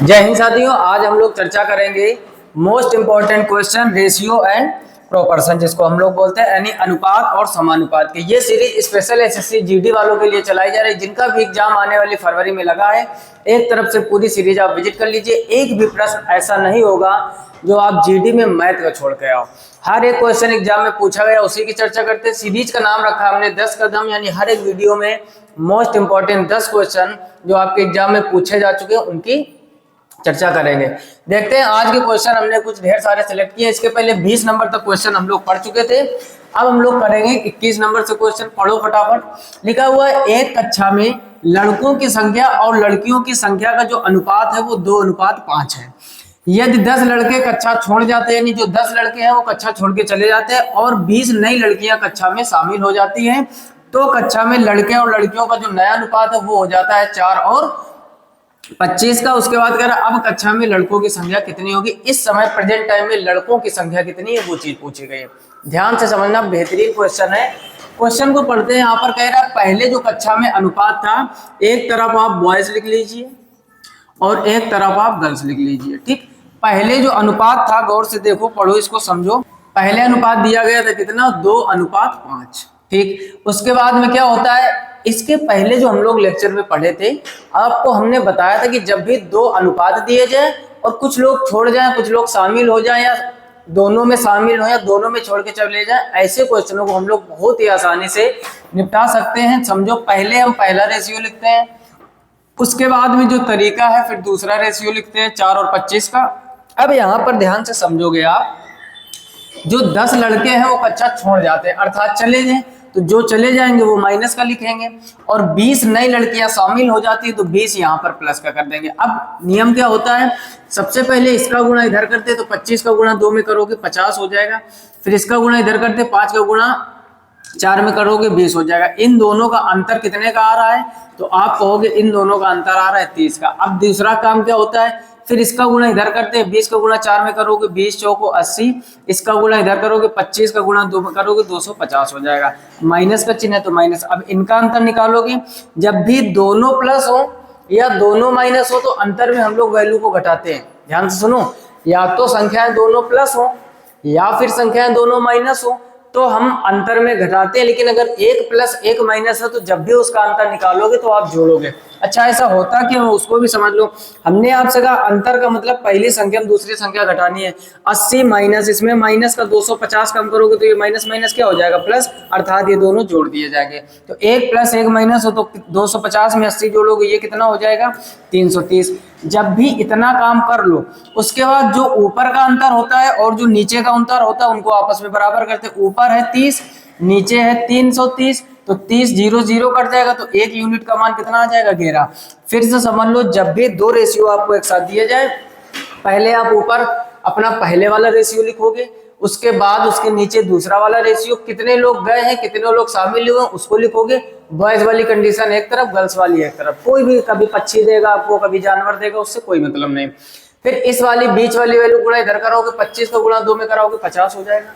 जय हिंद साथियों, आज हम लोग चर्चा करेंगे most important question ratio and proportion, जिसको हम लोग बोलते हैं यानी अनुपात और समानुपात के। ये सीरीज स्पेशल एसएससी जीडी वालों के लिए चलाई जा रही है, जिनका भी एग्जाम आने वाली फरवरी में लगा है। एक तरफ से पूरी सीरीज आप विजिट कर लीजिए। एक भी प्रश्न ऐसा नहीं होगा जो आप जीडी में मैथ का छोड़ के आओ। हर एक क्वेश्चन एग्जाम में पूछा गया, उसी की चर्चा करते हैं। सीरीज का नाम रखा हमने 10 कदम, यानी हर एक वीडियो में मोस्ट इंपॉर्टेंट 10 क्वेश्चन जो आपके एग्जाम में पूछे जा चुके हैं उनकी चर्चा करेंगे। देखते हैं आज के क्वेश्चन, हमने कुछ ढेर सारे सिलेक्ट किए। इसके पहले 20 नंबर तक क्वेश्चन हम लोग पढ़ चुके थे। अब हम लोग करेंगे 21 नंबर से क्वेश्चन। पढ़ो फटाफट। लिखा हुआ है, एक कक्षा में लड़कों की संख्या और लड़कियों की संख्या का जो अनुपात है वो 2:5 है। यदि 10 लड़के कक्षा छोड़ जाते हैं, यानी जो 10 लड़के हैं वो कक्षा छोड़ के चले जाते हैं और 20 नई लड़कियां कक्षा में शामिल हो जाती हैं, तो कक्षा में लड़के और लड़कियों का जो नया अनुपात है वो हो जाता है 4 और 25 का। उसके बाद कह रहा अब कक्षा में लड़कों की संख्या कितनी होगी। इस समय प्रेजेंट टाइम में लड़कों की संख्या कितनी है वो चीज पूछी गई है। ध्यान से समझना, बेहतरीन क्वेश्चन है। क्वेश्चन को पढ़ते हैं। यहाँ पर कह रहा है पहले जो कक्षा में अनुपात था, एक तरफ आप बॉयज लिख लीजिए और एक तरफ आप गर्ल्स लिख लीजिए। ठीक, पहले जो अनुपात था, गौर से देखो, पढ़ो, इसको समझो। पहले अनुपात दिया गया था कितना, 2:5। ठीक, उसके बाद में क्या होता है, इसके पहले जो हम लोग लेक्चर में पढ़े थे, आपको हमने बताया था कि जब भी 2 अनुपात दिए जाए और कुछ लोग छोड़ जाएं, कुछ लोग शामिल हो जाएं, या दोनों में शामिल हो या दोनों में छोड़ के चले जाएं, ऐसे क्वेश्चनों को हम लोग बहुत ही आसानी से निपटा सकते हैं। समझो, पहले हम पहला रेशियो लिखते हैं, उसके बाद में जो तरीका है फिर दूसरा रेशियो लिखते हैं 4 और 25 का। अब यहाँ पर ध्यान से समझोगे आप, जो 10 लड़के हैं वो कक्षा छोड़ जाते हैं अर्थात चले गए, तो जो चले जाएंगे वो माइनस का लिखेंगे, और 20 नई लड़कियां शामिल हो जाती है तो 20 यहाँ पर प्लस का कर देंगे। अब नियम क्या होता है, सबसे पहले इसका गुणा इधर करते तो 25 का गुणा 2 में करोगे 50 हो जाएगा, फिर इसका गुणा इधर करते 5 का गुणा 4 में करोगे 20 हो जाएगा। इन दोनों का अंतर कितने का आ रहा है, तो आप कहोगे इन दोनों का अंतर आ रहा है 30 का। अब दूसरा काम क्या होता है, फिर इसका गुणा इधर करते हैं, 20 का गुणा 4 में करोगे 20 चौको 80, इसका गुणा इधर करोगे 25 का गुणा 2 में करोगे 250 हो जाएगा। माइनस का चिन्ह है तो माइनस। अब इनका अंतर निकालोगे, जब भी दोनों प्लस हो या दोनों माइनस हो तो अंतर में हम लोग वैल्यू को घटाते हैं। ध्यान से सुनो, या तो संख्याएं दोनों प्लस हो या फिर संख्याएं दोनों माइनस हो तो हम अंतर में घटाते हैं, लेकिन अगर 1 प्लस 1 माइनस है तो जब भी उसका अंतर निकालोगे तो आप जोड़ोगे। अच्छा, ऐसा होता क्यों, उसको भी समझ लो। हमने आपसे कहा अंतर का मतलब पहली संख्या में दूसरी संख्या घटानी है। 80 माइनस, इसमें माइनस का 250 कम करोगे तो ये माइनस माइनस क्या हो जाएगा, प्लस, अर्थात ये दोनों जोड़ दिए जाएंगे। तो 1 प्लस 1 माइनस हो तो 250 में 80 जोड़ोगे, ये कितना हो जाएगा 330। जब भी इतना काम कर लो, उसके बाद जो ऊपर का अंतर होता है और जो नीचे का अंतर होता है उनको आपस में बराबर करते हैं। ऊपर है 30, नीचे है 330, तो 30 0 0 कट जाएगा, तो 1 यूनिट का मान कितना आ जाएगा, 11। फिर से समझ लो, जब भी 2 रेशियो आपको एक साथ दिए जाए, पहले आप ऊपर अपना पहले वाला रेशियो लिखोगे, उसके बाद उसके नीचे दूसरा वाला रेशियो, कितने लोग गए हैं कितने लोग शामिल हुए उसको लिखोगे। बॉयज वाली कंडीशन एक तरफ, गर्ल्स वाली एक तरफ। कोई भी कभी पक्षी देगा आपको, कभी जानवर देगा, उससे कोई मतलब नहीं। फिर इस वाली बीच वाली वैल्यू गुणा इधर कराओगे, 25 का गुणा 2 में कराओगे 50 हो जाएगा,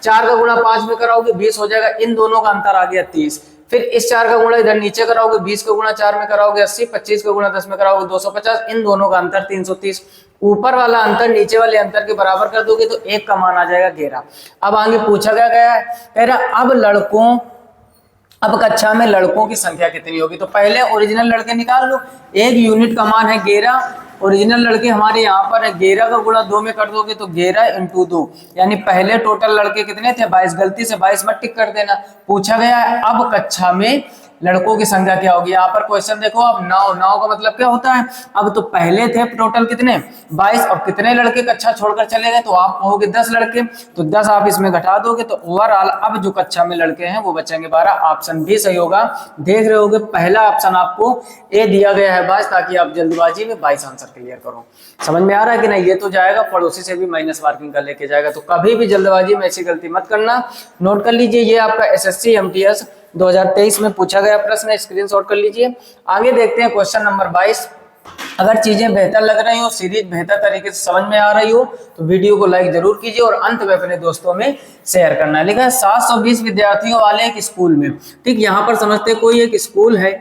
4 का गुणा 5 में कराओगे 20 हो जाएगा। इन दोनों का अंतर आ गया 30। फिर इस 4 का गुणा इधर नीचे कराओगे, 20 का गुणा 4 में कराओगे 80, 25 का गुणा 10 में कराओगे 250। इन दोनों का अंतर 330। ऊपर वाला अंतर नीचे वाले अंतर के बराबर कर दोगे तो 1 का मान आ जाएगा 11। अब आगे पूछा गया है, कह रहा अब कक्षा में लड़कों की संख्या कितनी होगी। तो पहले ओरिजिनल लड़के निकाल लो। 1 यूनिट का मान है 11, ओरिजिनल लड़के हमारे यहाँ पर है। 11 का गुणा 2 में कर दोगे तो 11 × 2, यानी पहले टोटल लड़के कितने थे, 22। गलती से 22 मत टिक कर देना। पूछा गया है अब कक्षा में लड़कों की संख्या क्या होगी। यहाँ पर क्वेश्चन देखो, अब 9 का मतलब क्या होता है, अब तो पहले थे टोटल कितने 22, और कितने लड़के कक्षा छोड़कर चले गए, तो आप कहोगे 10 लड़के, तो 10 आप इसमें घटा दोगे तो ओवरऑल अब जो कक्षा में लड़के हैं वो बचेंगे 12। ऑप्शन भी सही होगा। देख रहे होगे पहला ऑप्शन आपको ए दिया गया है बस, ताकि आप जल्दबाजी में 22 आंसर क्लियर करो। समझ में आ रहा है कि नहीं, ये तो जाएगा पड़ोसी से भी माइनस मार्किंग कर लेके जाएगा, तो कभी भी जल्दबाजी में ऐसी गलती मत करना। नोट कर लीजिए, ये आपका एसएससी एमटीएस 2023 में पूछा गया प्रश्न, स्क्रीनशॉट कर लीजिए। आगे देखते हैं क्वेश्चन नंबर 22। अगर चीजें बेहतर लग रही हो, सीरीज बेहतर तरीके से समझ में आ रही हो, तो वीडियो को लाइक जरूर कीजिए और अंत में अपने दोस्तों में शेयर करना है। लिखा है 720 विद्यार्थियों वाले एक स्कूल में। ठीक, यहाँ पर समझते कोई एक स्कूल है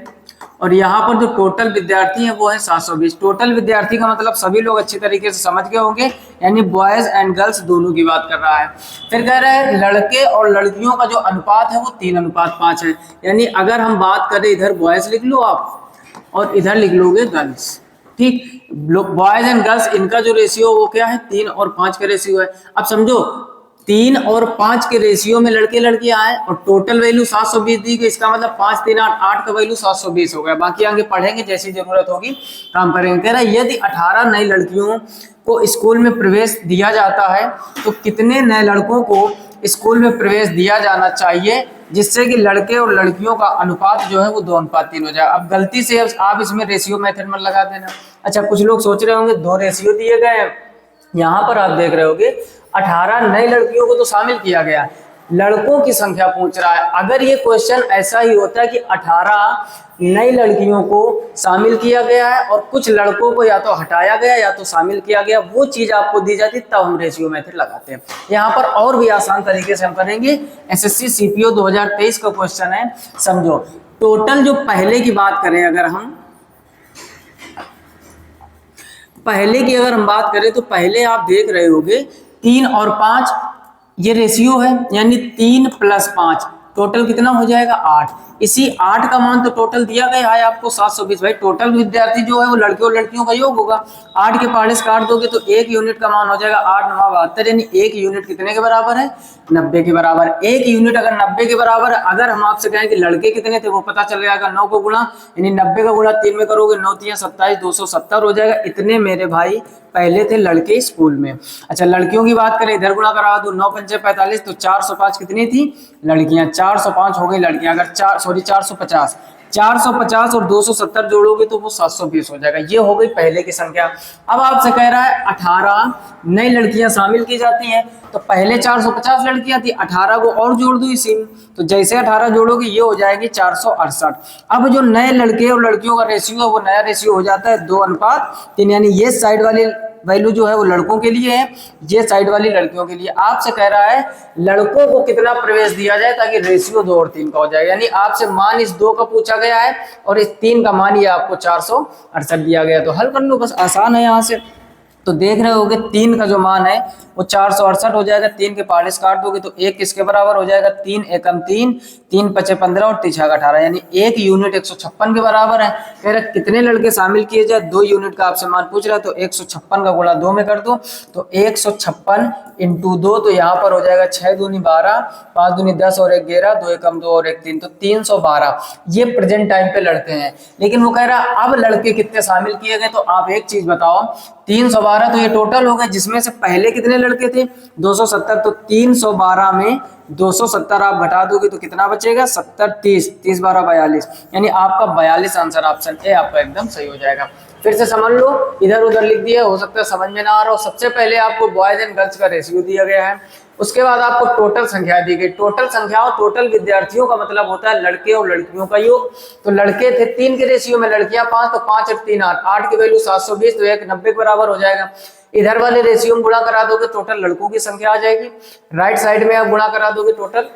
और यहाँ पर जो टोटल विद्यार्थी है वो है 720। टोटल विद्यार्थी का मतलब सभी लोग अच्छी तरीके से समझ गए होंगे, यानी बॉयज एंड गर्ल्स दोनों की बात कर रहा है। फिर कह रहा है लड़के और लड़कियों का जो अनुपात है वो 3:5 है। यानी अगर हम बात करें, इधर बॉयज लिख लो आप और इधर लिख लोगे गर्ल्स, ठीक। बॉयज एंड गर्ल्स इनका जो रेशियो वो क्या है, 3 और 5 का रेशियो है। अब समझो 3 और 5 के रेशियो में लड़के लड़कियां आए और टोटल वैल्यू 720 दी गई, इसका मतलब 5 3 8 8 का वैल्यू 720 हो गया। बाकी आगे पढ़ेंगे, जैसी जरूरत होगी काम करेंगे। कह रहा है यदि 18 नई लड़कियों को स्कूल में प्रवेश दिया जाता है तो कितने नए लड़कों को स्कूल में प्रवेश दिया जाना चाहिए जिससे कि लड़के और लड़कियों का अनुपात जो है वो 2:3 हो जाए। अब गलती से आप इसमें रेशियो मेथड में लगा देना। अच्छा, कुछ लोग सोच रहे होंगे 2 रेशियो दिए गए हैं, यहाँ पर आप देख रहे होगे 18 नई लड़कियों को तो शामिल किया गया, लड़कों की संख्या पूछ रहा है। अगर ये क्वेश्चन ऐसा ही होता है कि 18 नई लड़कियों को शामिल किया गया है और कुछ लड़कों को या तो हटाया गया या तो शामिल किया गया, वो चीज आपको दी जाती, तब हम रेशियो मेथड लगाते हैं। यहाँ पर और भी आसान तरीके से हम करेंगे। एसएससी सीपीओ 2023 का क्वेश्चन है, समझो। टोटल जो पहले की बात करें, अगर हम पहले की अगर हम बात करें तो पहले आप देख रहे होगे 3 और 5 ये रेशियो है, यानी 3 + 5 टोटल कितना हो जाएगा 8। इसी 8 का मान तो टोटल दिया गया है आपको 720। भाई टोटल विद्यार्थी जो है वो लड़के और लड़कियों का योग होगा। 8 के पहाड़े से काट दोगे तो 1 यूनिट का मान हो जाएगा 8 9 72, यानी 1 यूनिट कितने के बराबर है, 90 के बराबर। 1 यूनिट अगर 90 के बराबर है, अगर हम आपसे कहें कि लड़के कितने थे वो पता चल जाएगा। 9 को गुणा, यानी 90 का गुणा 3 में करोगे, 9 3 27 270 हो जाएगा। इतने मेरे भाई पहले थे लड़के स्कूल में। अच्छा, लड़कियों की बात करें, इधर गुणा करा दो, 9 5 45, तो 405 कितनी थी लड़कियां, 405 हो गई लड़कियां। अगर 450 450 और 270 जोड़ोगे तो वो 720 हो जाएगा। ये हो गई पहले की संख्या। अब आपसे कह रहा है 18 नई लड़कियां शामिल की जाती हैं, तो पहले 450 लड़कियां थी, 18 को और जोड़ दो इसी में, तो जैसे 18 जोड़ोगे ये हो जाएगी 468। अब जो नए लड़के और लड़कियों का रेशियो है वो नया रेशियो हो जाता है 2:3, यानी ये साइड वाली वैल्यू जो है वो लड़कों के लिए है, ये साइड वाली लड़कियों के लिए। आपसे कह रहा है लड़कों को कितना प्रवेश दिया जाए ताकि रेशियो 2 और 3 का हो जाए। यानी आपसे मान इस 2 का पूछा गया है और इस 3 का मान ये आपको 468 दिया गया, तो हल कर लो, बस आसान है। यहाँ से तो देख रहे होगे 3 का जो मान है वो 468 हो जाएगा। 3 के पहाड़े से काट दोगे तो 1 किसके बराबर हो जाएगा, 3 एकम 3, 3 पचे 15 और 3 18, यानी 1 यूनिट 156 के बराबर है। फिर कितने लड़के शामिल किए जाए, 2 यूनिट का आपसे मान पूछ रहा है, तो 156 का गुणा 2 में कर दो, तो 156 × 2, तो यहाँ पर हो जाएगा 6 दूनी 12, 5 दूनी 10 और 1 11, 2 एकम 2 और 1 3, तो 312 ये प्रेजेंट टाइम पे लड़के हैं। लेकिन वो कह रहा है अब लड़के कितने शामिल किए गए, तो आप एक चीज बताओ, 312 तो ये टोटल हो गए, जिसमें से पहले कितने लड़के थे 270, तो 312 में 270 आप घटा दोगे तो कितना बचेगा, 70 30 30 12 42, यानी आपका 42 आंसर ऑप्शन ए आपका एकदम सही हो जाएगा। फिर से समझ लो, इधर उधर लिख दिया, हो सकता है समझ में ना आ रहा हो। सबसे पहले आपको बॉयज एंड गर्ल्स का रेशियो दिया गया है, उसके बाद आपको टोटल संख्या दी गई। टोटल संख्याओं टोटल विद्यार्थियों का मतलब होता है लड़के और लड़कियों का योग। तो लड़के थे 3 के रेशियो में, लड़कियां 5, तो 5 और 3 8, 8 की वैल्यू 720, तो 1 90 के बराबर हो जाएगा। इधर वाले रेशियो में गुणा करा दोगे टोटल लड़कों की संख्या आ जाएगी, राइट साइड में आप गुणा करा दोगे टोटल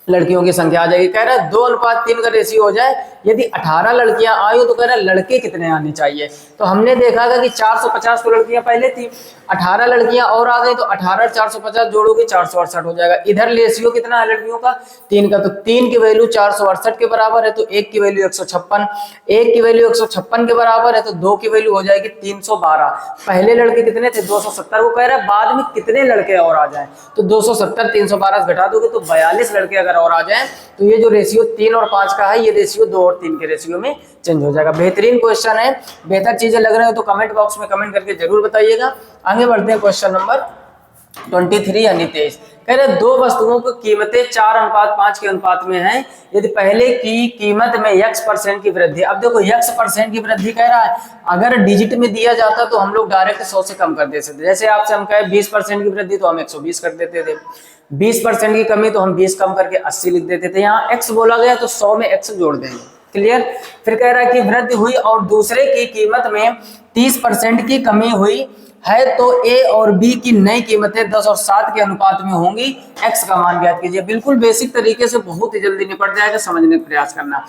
लड़कियों की संख्या आ जाएगी। कह रहा है 2:3 का रेशियो हो जाए, यदि 18 लड़कियां आई हो तो कह रहा है लड़के कितने आने चाहिए। तो हमने देखा था कि 450 तो लड़कियां पहले थी, 18 लड़कियां और आ गई, तो 18 450 जोड़ोगे 468 हो जाएगा। इधर रेशियो कितना है लड़कियों का 3 का, तो 3 की वैल्यू 468 के बराबर है, तो 1 की वैल्यू 156, 1 की वैल्यू 156 के बराबर है, तो 2 की वैल्यू हो जाएगी 312। पहले लड़के कितने थे 270 को कह रहा है बाद में कितने लड़के और आ जाए, तो 270 312 घटा दोगे तो 42 लड़के अगर और आ जाए, तो ये जो रेशियो 3 और 5 का है ये रेशियो 2 और 3 के रेशियो में चेंज हो जाएगा। बेहतरीन क्वेश्चन है, बेहतर चीजें लग रहे हो तो कमेंट बॉक्स में कमेंट करके जरूर बताइएगा। आगे बढ़ते हैं क्वेश्चन नंबर 23 यानी 23। कह रहे 2 वस्तुओं की कीमतें 4:5 के अनुपात में हैं, यदि पहले की कीमत में x% की वृद्धि। अब देखो x% की वृद्धि कह रहा है, अगर डिजिट में दिया जाता तो हम लोग डायरेक्ट 100 से कम कर देते थे। जैसे आपसे हम कहे 20% की वृद्धि तो हम 120 कर देते थे, 20% की कमी तो हम 20 कम करके 80 लिख देते थे। यहाँ x बोला गया तो 100 में x जोड़ देंगे, क्लियर। फिर कह रहा है कि वृद्धि हुई और दूसरे की कीमत में 30% की कमी हुई है, तो ए और बी की नई कीमतें 10 और 7 के अनुपात में होंगी, एक्स का मान ज्ञात कीजिए। बिल्कुल बेसिक तरीके से बहुत ही जल्दी निपट जाएगा, समझने का प्रयास करना।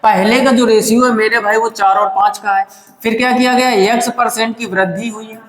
पहले का जो रेशियो है मेरे भाई वो 4 और 5 का है। फिर क्या किया गया, x% की वृद्धि हुई है।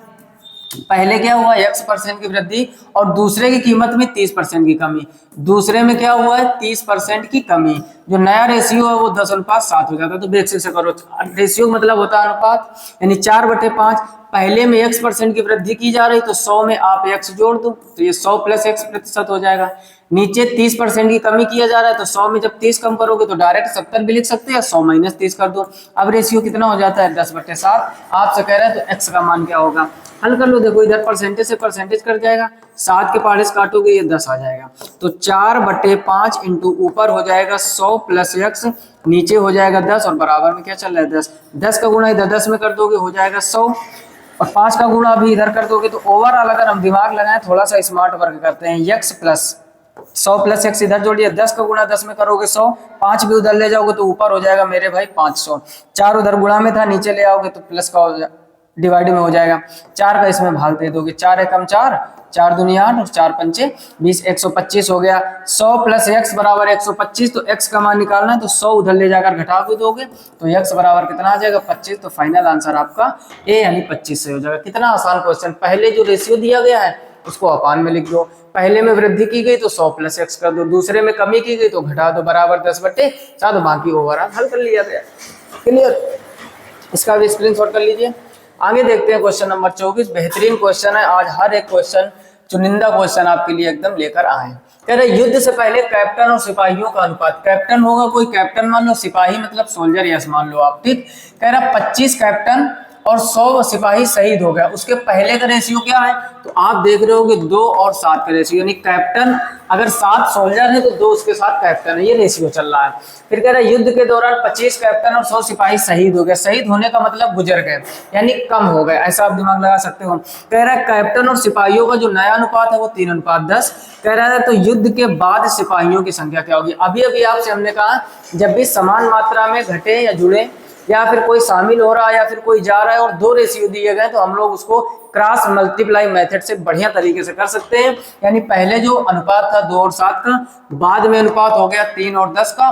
पहले क्या हुआ, x% की वृद्धि और दूसरे की कीमत में 30% की कमी। दूसरे में क्या हुआ है, 30% की कमी। जो नया रेशियो है वो 10:7 हो जाता है। तो बेसिक से करो, रेशियो मतलब होता है अनुपात, यानी 4/5। पहले में x% की वृद्धि की जा रही तो 100 में आप x जोड़ दो तो ये 100 + x% हो जाएगा। नीचे 30% की कमी किया जा रहा है तो 100 में जब 30 कम करोगे तो डायरेक्ट 70 भी लिख सकते हैं, 100 - 30 कर दो। अब रेशियो कितना हो जाता है, 10/7। आपसे कह रहा है तो x का मान क्या होगा, हल कर लो। देखो इधर परसेंटेज से परसेंटेज कट जाएगा, 7 के पारिश काटोगे ये 10 आ जाएगा। तो 4/5 इंटू ऊपर हो जाएगा 100 + x, नीचे हो जाएगा 10 और बराबर में क्या चल रहा है 10। 10 का गुणा इधर 10 में कर दोगे हो जाएगा 100 और 5 का गुणा अभी इधर कर दोगे। तो ओवरऑल अगर हम दिमाग लगाएं, थोड़ा सा स्मार्ट वर्क करते हैं, x + 100 + x इधर जोड़िए, 10 का गुणा 10 में करोगे 100, 5 भी उधर ले जाओगे तो ऊपर हो जाएगा मेरे भाई 500। 4 उधर गुणा में था, नीचे ले आओगे तो प्लस का हो डिवाइड में हो जाएगा। 4 का इसमें भाग दे दोगे, 4 एकम 4, 4 दूनी 8 और 4 पंचे 20, 125 हो गया। 100 + x बराबर 125, तो x का मान निकालना है तो 100 उधर ले जाकर घटा भी दोगे तो x बराबर कितना आ जाएगा 25। तो फाइनल आंसर आपका ए यानी 25 से हो जाएगा। कितना आसान क्वेश्चन। पहले जो रेशियो दिया गया है उसको अपान में लिख दो, पहले में वृद्धि की गई तो 100 + x कर दो, दूसरे में कमी की गई तो घटा दो, बराबर 10/7, बाकी ओवरऑल हल कर लिया गया। क्लियर, इसका भी स्क्रीनशॉट कर लीजिए। आगे देखते हैं क्वेश्चन नंबर 24। बेहतरीन क्वेश्चन है, आज हर एक क्वेश्चन चुनिंदा क्वेश्चन आपके लिए एकदम लेकर आए। कह रहे युद्ध से पहले कैप्टन और सिपाहियों का अनुपात। कैप्टन होगा कोई कैप्टन मान लो, सिपाही मतलब सोल्जर यस मान लो आप, ठीक। कह रहा 25 कैप्टन और 100 सिपाही शहीद हो गया, उसके पहले का रेशियो क्या है, तो आप देख रहे हो कि 2 और 7 का रेशियो, यानी कैप्टन अगर 7 सोल्जर है तो 2 उसके साथ कैप्टन है, ये रेशियो चल रहा है। फिर कह रहा है युद्ध के दौरान 25 कैप्टन और 100 सिपाही शहीद हो गए। शहीद होने का मतलब गुजर गए, यानी कम हो गए, ऐसा आप दिमाग लगा सकते हो। कह रहा है कैप्टन और सिपाहियों का जो नया अनुपात है वो 3:10। कह रहा है तो युद्ध के बाद सिपाहियों की संख्या क्या होगी। अभी अभी आपसे हमने कहा जब भी समान मात्रा में घटे या जुड़े या फिर कोई शामिल हो रहा है या फिर कोई जा रहा है और 2 रेशियो दिए गए तो हम लोग उसको क्रॉस मल्टीप्लाई मेथड से बढ़िया तरीके से कर सकते हैं। यानी पहले जो अनुपात था 2 और 7 का, बाद में अनुपात हो गया 3 और 10 का।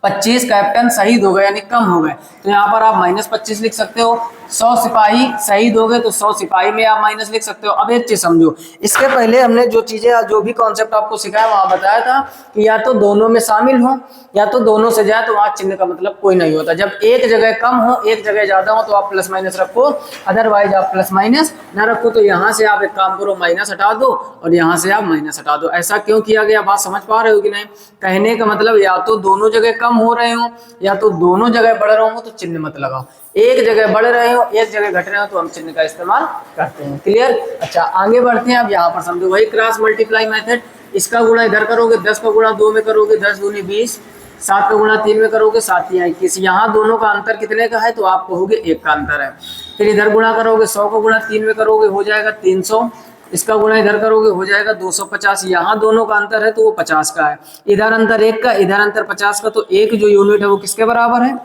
25 कैप्टन शहीद हो गए यानी कम हो गए, तो यहाँ पर आप -25 लिख सकते हो। 100 सिपाही शहीद हो गए तो 100 सिपाही में आप माइनस लिख सकते हो। अब एक चीज समझो, इसके पहले हमने जो चीजें जो भी कॉन्सेप्ट आपको सिखाया वहां बताया था कि या तो दोनों में शामिल हो या तो दोनों से जाए, तो वहां चिन्ह का मतलब कोई नहीं होता। जब एक जगह कम हो एक जगह ज्यादा हो तो आप प्लस माइनस रखो, अदरवाइज आप प्लस माइनस ना रखो। तो यहाँ से आप एक काम करो, माइनस हटा दो और यहाँ से आप माइनस हटा दो। ऐसा क्यों किया गया, बात समझ पा रहे हो कि नहीं। कहने का मतलब या तो दोनों जगह कम हो रहे हो या तो दोनों जगह बढ़ रहे हो तो चिन्ह मत लगाओ। एक जगह बढ़ रहे हो एक जगह घट रहे हो तो हम चिन्ह का इस्तेमाल करते हैं। क्लियर। अच्छा आगे बढ़ते हैं। अब यहाँ पर समझो वही क्रॉस मल्टीप्लाई मेथड, इसका गुणा इधर करोगे, 10 का गुणा 2 में करोगे 10 दूनी 20, 7 का गुणा 3 में करोगे 7 या 21। यहाँ दोनों का अंतर कितने का है तो आप कहोगे 1 का अंतर है। फिर इधर गुणा करोगे, 100 का गुणा 3 में करोगे हो जाएगा 300, इसका गुणा इधर करोगे हो जाएगा 250। यहाँ दोनों का अंतर है तो वो 50 का है। इधर अंतर 1 का, इधर अंतर 50 का, तो एक जो यूनिट है वो किसके बराबर है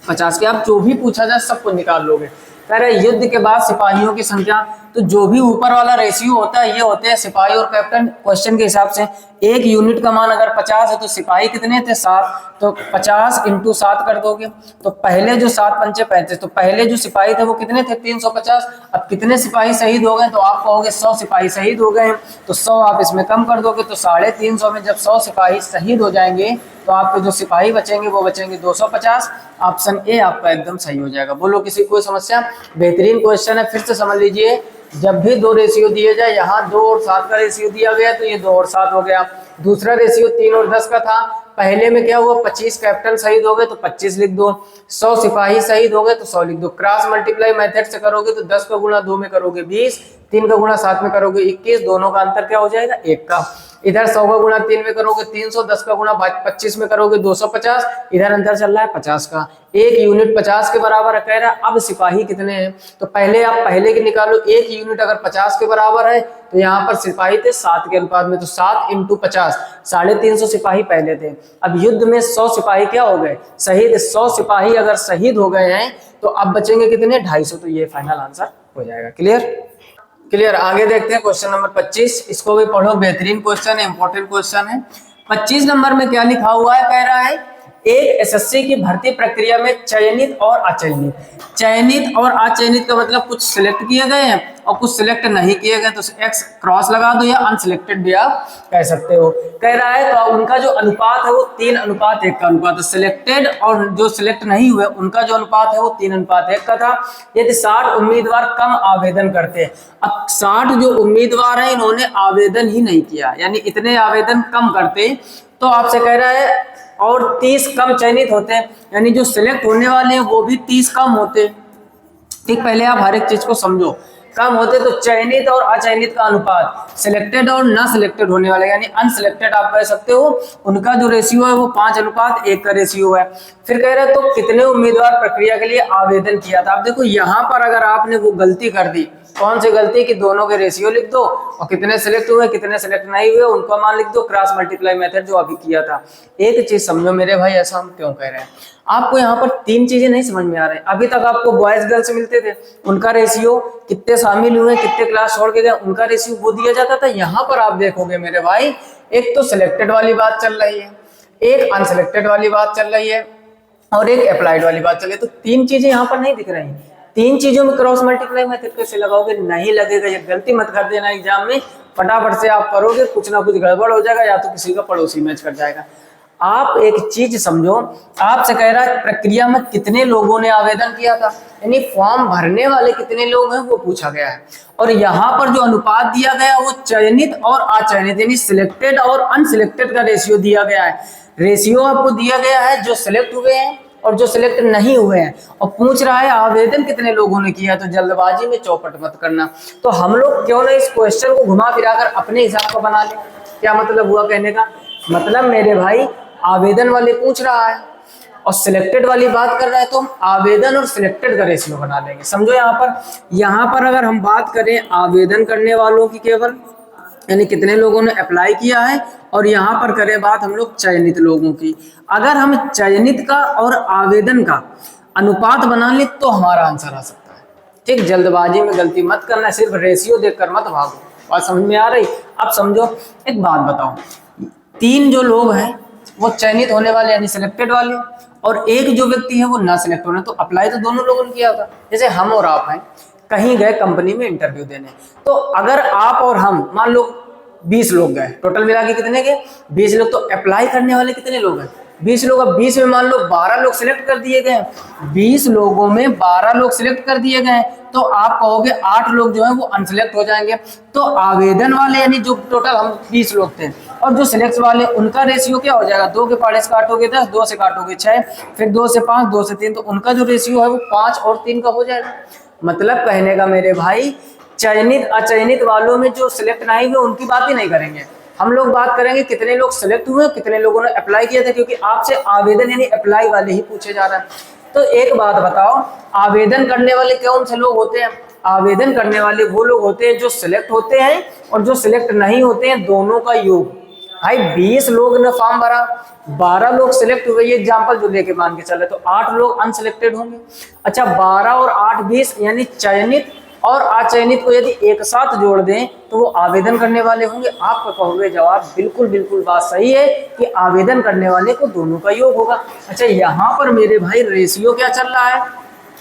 50 के। आप जो भी पूछा जाए सबको निकाल लोगे। कह रहे युद्ध के बाद सिपाहियों की संख्या, तो जो भी ऊपर वाला रेशियो होता है ये होते हैं सिपाही और कैप्टन। क्वेश्चन के हिसाब से एक यूनिट का मान अगर 50 है तो सिपाही कितने थे 7, तो 50 × 7 कर दोगे तो पहले जो 7 पंचे 35, तो पहले जो सिपाही थे वो कितने थे 350। अब कितने सिपाही शहीद हो गए तो आप कहोगे 100 सिपाही शहीद हो गए, तो 100 आप इसमें कम कर दोगे तो 350 में जब 100 सिपाही शहीद हो जाएंगे तो आपके जो सिपाही बचेंगे वो बचेंगे 250। ऑप्शन ए आपका एकदम सही हो जाएगा। बोलो किसी कोई समस्या। बेहतरीन क्वेश्चन है, फिर से समझ लीजिए। जब भी 2 रेशियो दिए जाए, यहाँ 2 और 7 का रेशियो दिया गया तो ये 2 और 7 हो गया। दूसरा रेशियो 3 और 10 का था, पहले में क्या हुआ 25 कैप्टन शहीद हो गए तो 25 लिख दो, 100 सिपाही शहीद हो गए तो 100 लिख दो। क्रॉस मल्टीप्लाई मेथड से करोगे तो 10 का गुणा 2 में करोगे 20, 3 का गुणा 7 में करोगे 21, दोनों का अंतर क्या हो जाएगा 1 का। इधर 100 का गुणा 3 में करोगे 300, 10 का गुणा 25 में करोगे 250, इधर अंतर चल रहा है 50 का। एक यूनिट 50 के बराबर कह रहा है। अब सिपाही कितने हैं तो पहले आप पहले के निकालो। एक यूनिट अगर 50 के बराबर है तो यहाँ पर सिपाही थे 7 के अनुपात में, तो 7 × 50, 350 सिपाही पहले थे। अब युद्ध में 100 सिपाही क्या हो गए शहीद। 100 सिपाही अगर शहीद हो गए हैं तो अब बचेंगे कितने 250, तो ये फाइनल आंसर हो जाएगा। क्लियर। आगे देखते हैं क्वेश्चन नंबर 25। इसको भी पढ़ो, बेहतरीन क्वेश्चन है, इंपॉर्टेंट क्वेश्चन है। 25 नंबर में क्या लिखा हुआ है, कह रहा है एक एसएससी की भर्ती प्रक्रिया में चयनित और अचयनित का मतलब कुछ सिलेक्ट किए गए हैं और कुछ सिलेक्ट नहीं किए गए, तो एक्स क्रॉस लगा दो या अनसिलेक्टेड भी आप कह सकते हो। कह रहा है तो उनका जो अनुपात है वो 3:1 का अनुपात है। सिलेक्टेड और जो सिलेक्ट नहीं हुए उनका जो अनुपात है वो 3:1 का था। यदि 60 उम्मीदवार कम आवेदन करते, अब 60 जो उम्मीदवार हैं इन्होंने आवेदन ही नहीं किया, यानी इतने आवेदन कम करते, तो आपसे कह रहा है और 30 कम चयनित होते हैं, यानी जो सिलेक्ट होने वाले हैं वो भी 30 कम होते। ठीक, पहले आप हर एक चीज को समझो। कम होते तो चयनित और अचयनित का अनुपात, सिलेक्टेड और ना सिलेक्टेड होने वाले यानी अनसिलेक्टेड आप कह सकते हो, उनका जो रेशियो है वो 5:1 का रेशियो है। फिर कह रहे तो कितने उम्मीदवार प्रक्रिया के लिए आवेदन किया था। अब देखो यहाँ पर अगर आपने वो गलती कर दी, कौन सी गलती कि दोनों के रेशियो लिख दो और कितने सिलेक्ट हुए कितने सिलेक्ट नहीं हुए उनका मान लिख दो, क्रॉस मल्टीप्लाई मेथड जो अभी किया था। एक चीज समझो मेरे भाई, ऐसा हम क्यों कह रहे हैं, आपको यहाँ पर 3 चीजें नहीं समझ में आ रही। अभी तक आपको बॉयज गर्ल्स मिलते थे, उनका रेशियो, कितने शामिल हुए कितने क्लास छोड़ के गए उनका रेशियो वो दिया जाता था। यहाँ पर आप देखोगे मेरे भाई, एक तो सिलेक्टेड वाली बात चल रही है, एक अनसिलेक्टेड वाली बात चल रही है और एक अप्लाइड वाली बात चल रही है। तो 3 चीजें यहाँ पर नहीं दिख रही। 3 चीजों में क्रॉस मल्टीप्लाई मेथड कैसे लगाओगे, नहीं लगेगा। ये गलती मत कर देना एग्जाम में, फटाफट से आप करोगे कुछ ना कुछ गड़बड़ हो जाएगा या तो किसी का पड़ोसी मैच कर जाएगा। आप एक चीज समझो, आपसे कह रहा है प्रक्रिया में कितने लोगों ने आवेदन किया था, यानी फॉर्म भरने वाले कितने लोग हैं वो पूछा गया है। और यहाँ पर जो अनुपात दिया गया वो चयनित और अचयनित यानी सिलेक्टेड और अनसिलेक्टेड का रेशियो दिया गया है। रेशियो आपको दिया गया है जो सिलेक्ट हुए हैं और जो सिलेक्ट नहीं हुए हैं, और पूछ रहा है आवेदन कितने लोगों ने किया। तो जल्दबाजी में चौपट मत करना। तो हम लोग क्यों ना इस क्वेश्चन को घुमा फिरा कर अपने हिसाब का बना ले। क्या मतलब हुआ कहने का, मतलब मेरे भाई आवेदन वाले पूछ रहा है और सिलेक्टेड वाली बात कर रहा है, तो हम आवेदन और सिलेक्टेड का रेशियो बना लेंगे। समझो यहाँ पर अगर हम बात करें आवेदन करने वालों की केवल, यानी कितने लोगों ने अप्लाई किया है, और यहाँ पर करें बात हम लोग चयनित लोगों की, अगर हम चयनित का और आवेदन का अनुपात बना ले तो हमारा आंसर आ सकता है। ठीक, जल्दबाजी में गलती मत करना, सिर्फ रेशियो देखकर मत भागो। बात समझ में आ रही। अब समझो, एक बात बताओ, 3 जो लोग हैं वो चयनित होने वाले यानी सिलेक्टेड वाले, और एक जो व्यक्ति है वो ना सिलेक्ट होने, तो अप्लाई तो दोनों लोगों ने किया होगा। जैसे हम और आप हैं, कहीं गए कंपनी में इंटरव्यू देने, तो अगर आप और हम मान लो 20 लोग गए, टोटल मिला के कितने गए 20 लोग, तो अप्लाई करने वाले कितने लोग हैं 20 लोग। अब 20 में मान लो 12 लोग सिलेक्ट कर दिए गए, 20 लोगों में 12 लोग सिलेक्ट कर दिए गए, तो आप कहोगे 8 लोग जो है वो अनसिलेक्ट हो जाएंगे। तो आवेदन वाले यानी जो टोटल हम 20 लोग थे और जो सिलेक्ट वाले उनका रेशियो क्या हो जाएगा, 2 के पहाड़े से काटोगे 10, 2 से काटोगे 6, फिर 2 से 5, 2 से 3, तो उनका जो रेशियो है वो 5 और 3 का हो जाएगा। मतलब कहने का मेरे भाई, चयनित अचयनित वालों में जो सिलेक्ट नहीं हुए उनकी बात ही नहीं करेंगे, हम लोग बात करेंगे कितने लोग सिलेक्ट हुए कितने लोगों ने अप्लाई किया था, क्योंकि आपसे आवेदन यानी अप्लाई वाले ही पूछे जा रहा है। तो एक बात बताओ, आवेदन करने वाले कौन से लोग होते हैं। आवेदन करने वाले वो लोग होते हैं जो सिलेक्ट होते हैं और जो सिलेक्ट नहीं होते हैं, दोनों का योग। भाई 20 लोग ने फॉर्म भरा, 12 लोग सिलेक्ट हुए, ये एग्जांपल जो लेके मान के चले, तो 8 लोग अनसिलेक्टेड होंगे। अच्छा, 12 और 8 20 यानी चयनित और अचयनित को यदि एक साथ जोड़ दें तो वो आवेदन करने वाले होंगे। आप कहोगे जवाब बिल्कुल बिल्कुल बात सही है कि आवेदन करने वाले को दोनों का योग होगा। अच्छा, यहाँ पर मेरे भाई रेशियो क्या चल रहा है,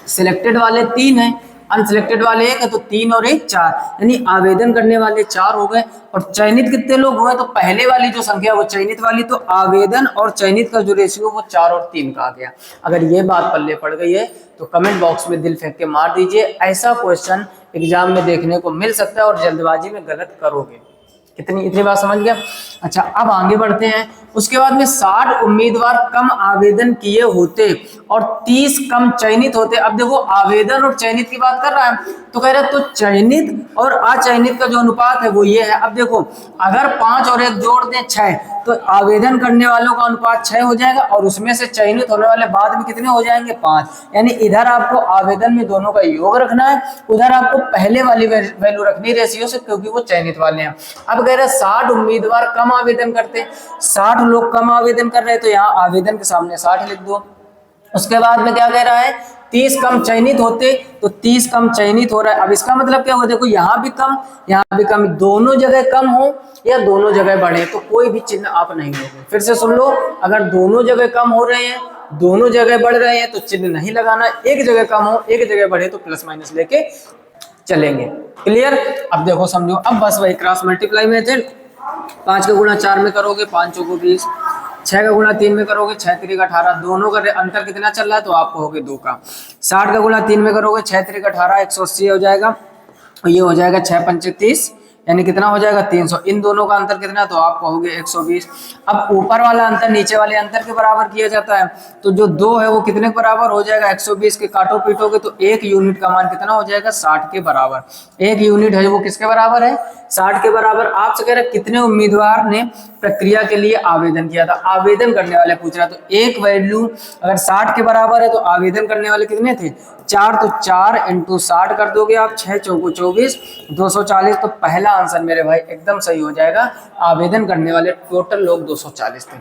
सिलेक्टेड वाले 3 हैं, अनसिलेक्टेड वाले 1 है, तो 3 और 1 4, यानी आवेदन करने वाले 4 हो गए। और चयनित कितने लोग हुए, तो पहले वाली जो संख्या वो चयनित वाली, तो आवेदन और चयनित का जो रेशियो वो 4 और 3 का आ गया। अगर ये बात पल्ले पड़ गई है तो कमेंट बॉक्स में दिल फेंक के मार दीजिए। ऐसा क्वेश्चन एग्जाम में देखने को मिल सकता है और जल्दबाजी में गलत करोगे। इतनी बात समझ गया। अच्छा, अब आगे बढ़ते हैं। उसके बाद में 60 उम्मीदवार कम आवेदन किए होते और 30 कम चयनित होते। अब देखो, आवेदन और चयनित की बात कर रहा है, तो कह रहा है तो चयनित और अचयनित का जो अनुपात है वो ये है। अब देखो, अगर 5 और 1 जोड़ दें 6, तो आवेदन करने वालों का अनुपात 6 हो जाएगा और उसमें से चयनित होने वाले बाद में कितने हो जाएंगे 5। यानी इधर आपको आवेदन में दोनों का योग रखना है, उधर आपको पहले वाली वैल्यू रखनी रेशियो से, क्योंकि वो चयनित वाले हैं। अब कह रहे 60 उम्मीदवार कम आवेदन करते, 60 लोग कम आवेदन कर रहे हैं, तो यहाँ आवेदन के सामने 60 लिख दो। उसके बाद में क्या कह रहा है, 30 कम चयनित होते तो 30 कम चयनित हो रहा है। अब इसका मतलब क्या हुआ, देखो यहाँ भी कम यहाँ भी कम, दोनों जगह कम हो या दोनों जगह बढ़े तो कोई भी चिन्ह आप नहीं लोगे। फिर से सुन लो, अगर दोनों जगह कम हो रहे हैं दोनों जगह बढ़ रहे हैं तो चिन्ह नहीं लगाना, एक जगह कम हो एक जगह बढ़े तो प्लस माइनस लेके चलेंगे। क्लियर? अब देखो समझो, अब बस वही क्रॉस मल्टीप्लाई मेथड, 5 का गुणा 4 में करोगे 5 चौको 20, 6 का गुणा 3 में करोगे 6 3 18, दोनों का अंतर कितना चल रहा है तो आप कहोगे 2 का। 60 का गुणा 3 में करोगे 6 3 18 180 हो जाएगा, और ये हो जाएगा 6 पंचे 30 यानी कितना हो जाएगा 300। इन दोनों का अंतर कितना तो आप कहोगे 120। अब ऊपर वाला अंतर नीचे वाले अंतर के बराबर किया जाता है, तो जो 2 है वो कितने के बराबर हो जाएगा 120 के, काटो पीटोगे तो 1 यूनिट का मान कितना हो जाएगा 60 के बराबर। 1 यूनिट है वो किसके बराबर है 60 के बराबर। आपसे कह रहे कितने उम्मीदवार ने प्रक्रिया के लिए आवेदन किया था, आवेदन करने वाले पूछ रहा, तो एक वैल्यू अगर 60 के बराबर है तो आवेदन करने वाले कितने थे 4, तो 4 × 60 कर दोगे आप, 6 चौको 24 240, तो पहला आंसर मेरे भाई एकदम सही हो जाएगा। आवेदन करने वाले टोटल लोग 240 थे।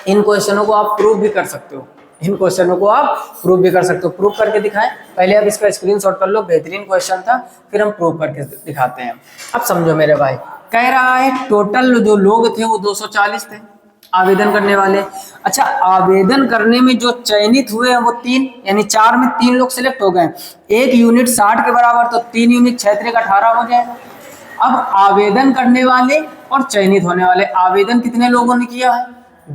इन क्वेश्चनों को आप प्रूव भी कर सकते हो, इन क्वेश्चनों को आप प्रूव भी कर सकते हो। प्रूव करके दिखाएं, पहले आप इसका स्क्रीनशॉट कर लो, बेहतरीन क्वेश्चन था, फिर हम प्रूव करके दिखाते हैं। अब समझो मेरे भाई, कह रहा है टोटल जो लोग थे वो 240 थे आवेदन करने वाले। अच्छा, आवेदन करने में जो चयनित हुए हैं वो 3, यानी 4 में 3 लोग सिलेक्ट हो गए। 1 यूनिट 60 के बराबर, तो 3 यूनिट 6 3 18 हो जाएगा। अब आवेदन करने वाले और चयनित होने वाले, आवेदन कितने लोगों ने किया है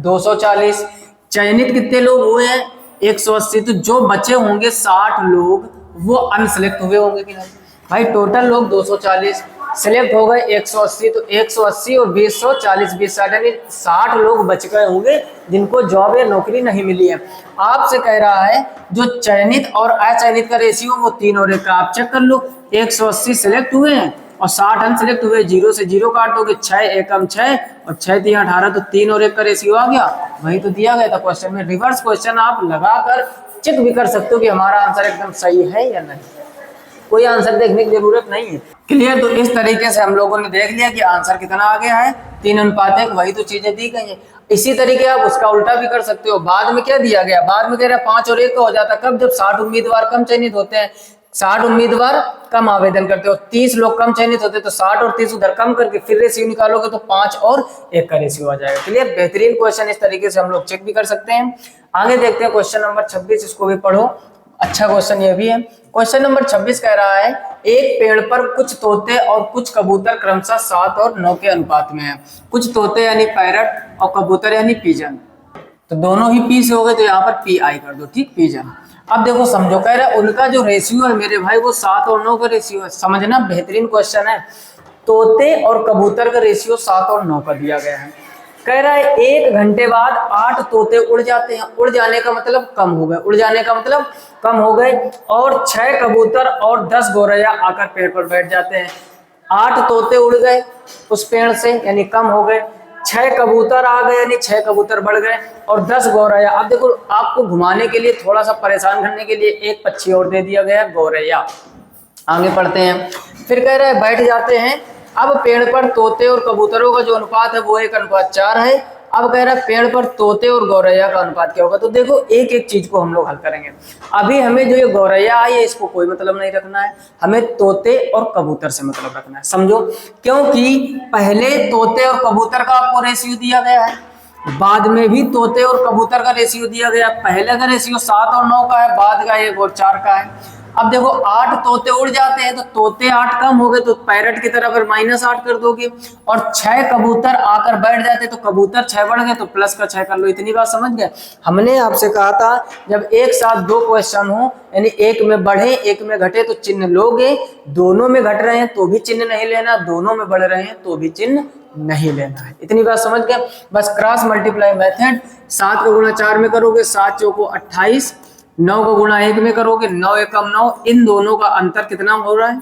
240, चयनित कितने लोग हुए हैं 180, तो जो बचे होंगे 60 लोग वो अनसिलेक्ट हुए होंगे कि नहीं भाई। टोटल लोग 240 सिलेक्ट हो गए 180, तो 180 और 20 40 20 60 लोग बच गए होंगे जिनको जॉब या नौकरी नहीं मिली है। आपसे कह रहा है जो चयनित और अचयनित का रेशियो वो 3 और 1 का, आप चेक कर लो। 180 सिलेक्ट हुए हैं और 60 अनसिलेक्ट हुए, 0 से 0 काट दोगे, 6 एकम 6 और 6 3 18, तो 3 और 1 का रेशियो आ गया, वही तो दिया गया था क्वेश्चन में। रिवर्स क्वेश्चन आप लगाकर चेक भी कर सकते हो कि हमारा आंसर एकदम सही है या नहीं, कोई आंसर देखने की जरूरत नहीं है। क्लियर? तो इस तरीके से हम लोगों ने देख लिया कि आंसर कितना आ गया है 3:1, वही तो चीजें दी गई है। इसी तरीके आप उसका उल्टा भी कर सकते हो। बाद में क्या दिया गया, बाद में कह रहा है 5 और 1 का हो जाता, कब जब 60 उम्मीदवार कम चयनित होते हैं, 60 उम्मीदवार कम आवेदन करते हो, 30 लोग कम चयनित होते, तो 60 और 30 उधर कम करके फिर रेशियो निकालोगे तो 5 और 1 का रेशियो आ जाएगा। क्लियर? बेहतरीन क्वेश्चन, इस तरीके से हम लोग चेक भी कर सकते हैं। आगे देखते हैं क्वेश्चन नंबर 26, इसको भी पढ़ो, अच्छा क्वेश्चन ये भी है। क्वेश्चन नंबर 26 कह रहा है एक पेड़ पर कुछ तोते और कुछ कबूतर क्रमशः 7 और 9 के अनुपात में है। कुछ तोते यानी पैरट और कबूतर यानी पीजन, तो दोनों ही पी से हो गए, तो यहाँ पर पी आई कर दो, ठीक, पीजन। अब देखो समझो, कह रहा है उनका जो रेशियो है मेरे भाई वो 7 और 9 का रेशियो है। समझना, बेहतरीन क्वेश्चन है। तोते और कबूतर का रेशियो 7 और 9 का दिया गया है। कह रहा है 1 घंटे बाद 8 तोते उड़ जाते हैं, उड़ जाने का मतलब कम हो गए, उड़ जाने का मतलब कम हो गए, और 6 कबूतर और 10 गौरैया आकर पेड़ पर बैठ जाते हैं। 8 तोते उड़ गए उस पेड़ से यानी कम हो गए, 6 कबूतर आ गए यानी 6 कबूतर बढ़ गए, और 10 गौरैया। अब देखो आपको घुमाने के लिए, थोड़ा सा परेशान करने के लिए एक पक्षी और दे दिया गया, गौरैया। आगे पढ़ते हैं, फिर कह रहे हैं बैठ जाते हैं। अब पेड़ पर तोते और कबूतरों का जो अनुपात है वो 1:4 है। अब कह रहा है पेड़ पर तोते और गौरैया का अनुपात क्या होगा, तो देखो एक एक चीज को हम लोग हल करेंगे। अभी हमें जो ये गौरैया आई है इसको कोई मतलब नहीं रखना है, हमें तोते और कबूतर से मतलब रखना है, समझो। क्योंकि पहले तोते और कबूतर का आपको रेशियो दिया गया है, बाद में भी तोते और कबूतर का रेशियो दिया गया। पहले का रेशियो 7 और 9 का है, बाद का 1 और 4 का है। अब देखो 8 तोते उड़ जाते हैं तो तोते 8 कम हो गए, तो पैरट की तरफ -8 कर दोगे, और 6 कबूतर आकर बैठ जाते तो कबूतर 6 बढ़ गए, तो प्लस का 6 कर लो। इतनी बात समझ गए? हमने आपसे कहा था जब एक साथ 2 क्वेश्चन हो, यानी एक में बढ़े एक में घटे तो चिन्ह लोगे, दोनों में घट रहे हैं तो भी चिन्ह नहीं लेना, दोनों में बढ़ रहे हैं तो भी चिन्ह नहीं लेना है। इतनी बात समझ गए? बस क्रॉस मल्टीप्लाई मेथड, 7 का गुणा 4 में करोगे 7 चौको 28, 9 को गुणा 1 में करोगे 9 एकम 9, इन दोनों का अंतर कितना हो रहा है,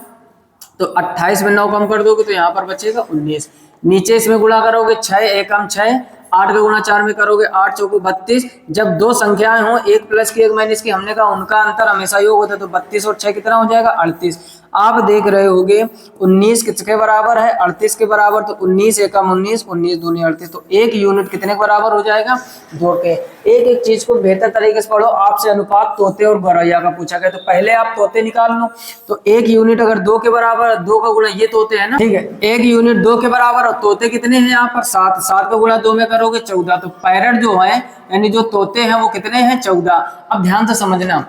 तो 28 में 9 कम कर दोगे तो यहाँ पर बचेगा 19। नीचे इसमें गुणा करोगे 6 एकम 6, 8 का गुणा 4 में करोगे 8 चौको 32। जब 2 संख्याएं हो, एक प्लस की एक माइनस की, हमने कहा उनका अंतर हमेशा योग होता है, तो 32 और 6 कितना हो जाएगा 38। आप देख रहे होगे 19 किसके बराबर है, 38 के बराबर, तो 19 एकम 19, 19 दूनी 38, तो 1 यूनिट कितने के बराबर हो जाएगा, 2 के। एक एक चीज को बेहतर तरीके से पढ़ो। आपसे अनुपात तोते और गौरैया का पूछा गया, तो पहले आप तोते निकाल लो। तो 1 यूनिट अगर 2 के बराबर, 2 का गुणा, ये तोते है ना, ठीक है, 1 यूनिट 2 के बराबर, और तोते कितने हैं यहाँ पर 7, 7 का गुणा 2 में करोगे 14, तो पैरट जो है यानी जो तोते हैं वो कितने हैं, 14। अब ध्यान से समझना,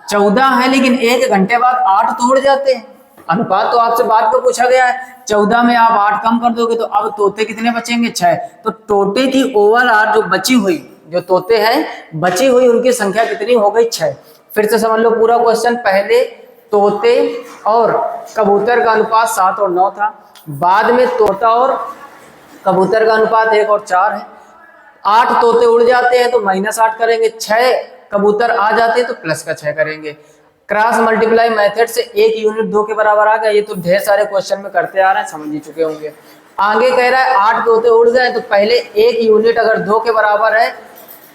14 है लेकिन 1 घंटे बाद 8 तो उड़ जाते हैं। अनुपात तो आपसे बाद को पूछा गया है, 14 में आप 8 कम कर दोगे तो अब तोते कितने बचेंगे, 6। तो तोते की ओवरऑल जो बची हुई, जो तोते हैं बची हुई, उनकी संख्या कितनी हो गई, 6। फिर से समझ लो पूरा क्वेश्चन। पहले तोते और कबूतर का अनुपात 7 और 9 था, बाद में तोता और कबूतर का अनुपात 1 और 4 है। 8 तोते उड़ जाते हैं तो -8 करेंगे, 6 कबूतर आ जाते हैं तो प्लस का 6 करेंगे। क्रॉस मल्टीप्लाई मेथड से 1 यूनिट 2 के बराबर आ गया। ये तो ढेर सारे क्वेश्चन में करते आ रहे हैं, समझ ही चुके होंगे। आगे कह रहा है 8 तोते उड़ गए, तो पहले 1 यूनिट अगर 2 के बराबर है,